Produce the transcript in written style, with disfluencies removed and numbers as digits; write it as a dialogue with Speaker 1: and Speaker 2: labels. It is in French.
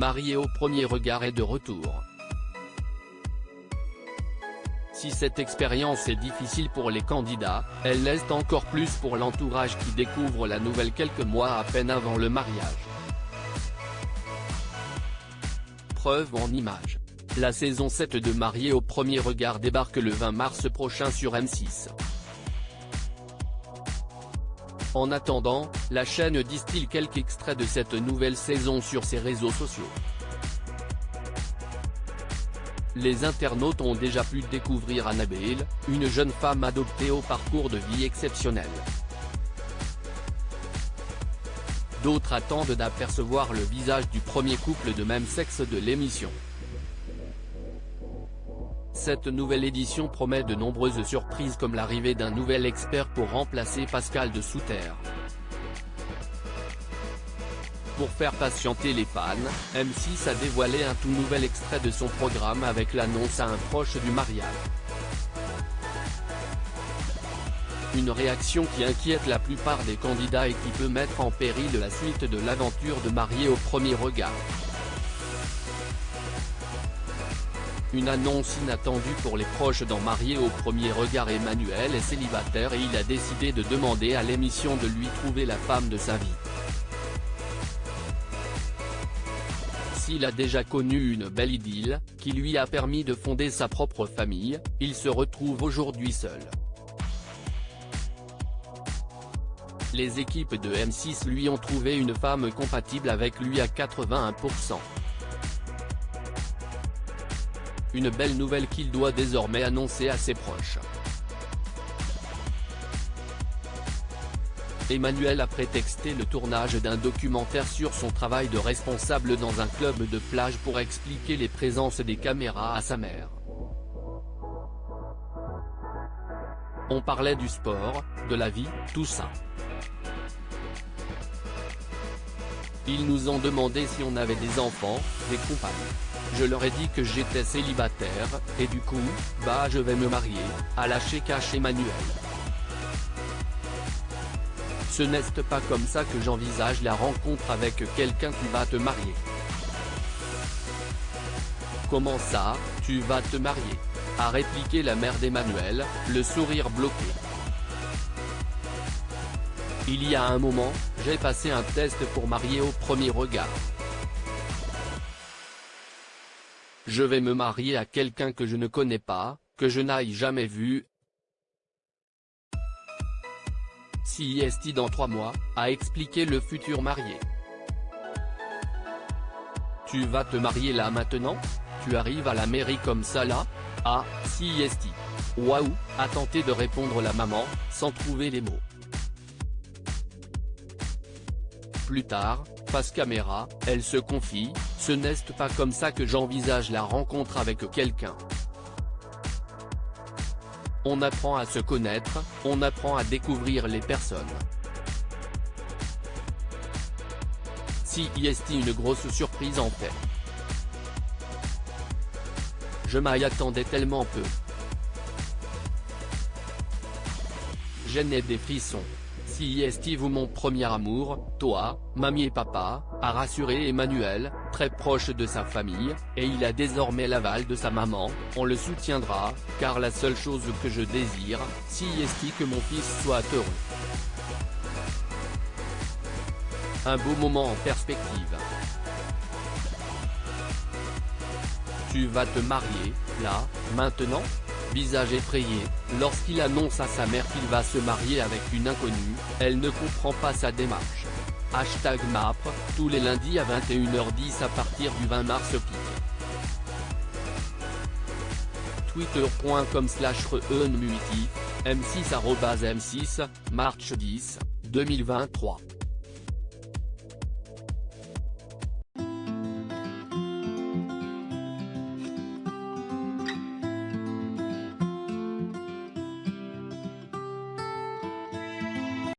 Speaker 1: Marié au premier regard est de retour. Si cette expérience est difficile pour les candidats, elle l'est encore plus pour l'entourage qui découvre la nouvelle quelques mois à peine avant le mariage. Preuve en images. La saison 7 de Marié au premier regard débarque le 20 mars prochain sur M6. En attendant, la chaîne distille quelques extraits de cette nouvelle saison sur ses réseaux sociaux. Les internautes ont déjà pu découvrir Annabelle, une jeune femme adoptée au parcours de vie exceptionnel. D'autres attendent d'apercevoir le visage du premier couple de même sexe de l'émission. Cette nouvelle édition promet de nombreuses surprises comme l'arrivée d'un nouvel expert pour remplacer Pascal de Souterre. Pour faire patienter les fans, M6 a dévoilé un tout nouvel extrait de son programme avec l'annonce à un proche du mariage. Une réaction qui inquiète la plupart des candidats et qui peut mettre en péril la suite de l'aventure de Marié au premier regard. Une annonce inattendue pour les proches dans Marié au premier regard. Emmanuel est célibataire et il a décidé de demander à l'émission de lui trouver la femme de sa vie. S'il a déjà connu une belle idylle, qui lui a permis de fonder sa propre famille, il se retrouve aujourd'hui seul. Les équipes de M6 lui ont trouvé une femme compatible avec lui à 81%. Une belle nouvelle qu'il doit désormais annoncer à ses proches. Emmanuel a prétexté le tournage d'un documentaire sur son travail de responsable dans un club de plage pour expliquer les présences des caméras à sa mère. On parlait du sport, de la vie, tout ça. Ils nous ont demandé si on avait des enfants, des compagnes. Je leur ai dit que j'étais célibataire, et du coup, je vais me marier, a lâché cash Emmanuel. Ce n'est pas comme ça que j'envisage la rencontre avec quelqu'un qui va te marier. Comment ça, tu vas te marier? A répliqué la mère d'Emmanuel, le sourire bloqué. Il y a un moment, j'ai passé un test pour Marié au premier regard. Je vais me marier à quelqu'un que je ne connais pas, que je n'aille jamais vu. CIST dans 3 mois, a expliqué le futur marié. Tu vas te marier là maintenant? Tu arrives à la mairie comme ça là? Ah, CIST. Waouh, a tenté de répondre la maman, sans trouver les mots. Plus tard, face caméra, elle se confie, ce n'est pas comme ça que j'envisage la rencontre avec quelqu'un. On apprend à se connaître, on apprend à découvrir les personnes. CIST une grosse surprise en fait. Je m'y attendais tellement peu. Je n'ai des frissons. CIST vous mon premier amour, toi, mamie et papa, a rassuré Emmanuel, très proche de sa famille, et il a désormais l'aval de sa maman, on le soutiendra, car la seule chose que je désire, CIST que mon fils soit heureux. Un beau moment en perspective. Tu vas te marier, là, maintenant? Visage effrayé, lorsqu'il annonce à sa mère qu'il va se marier avec une inconnue, elle ne comprend pas sa démarche. #MAPRE, tous les lundis à 21h10 à partir du 20 mars au pic. Twitter.com/reunmuiti, M6 @M6, mars 10, 2023.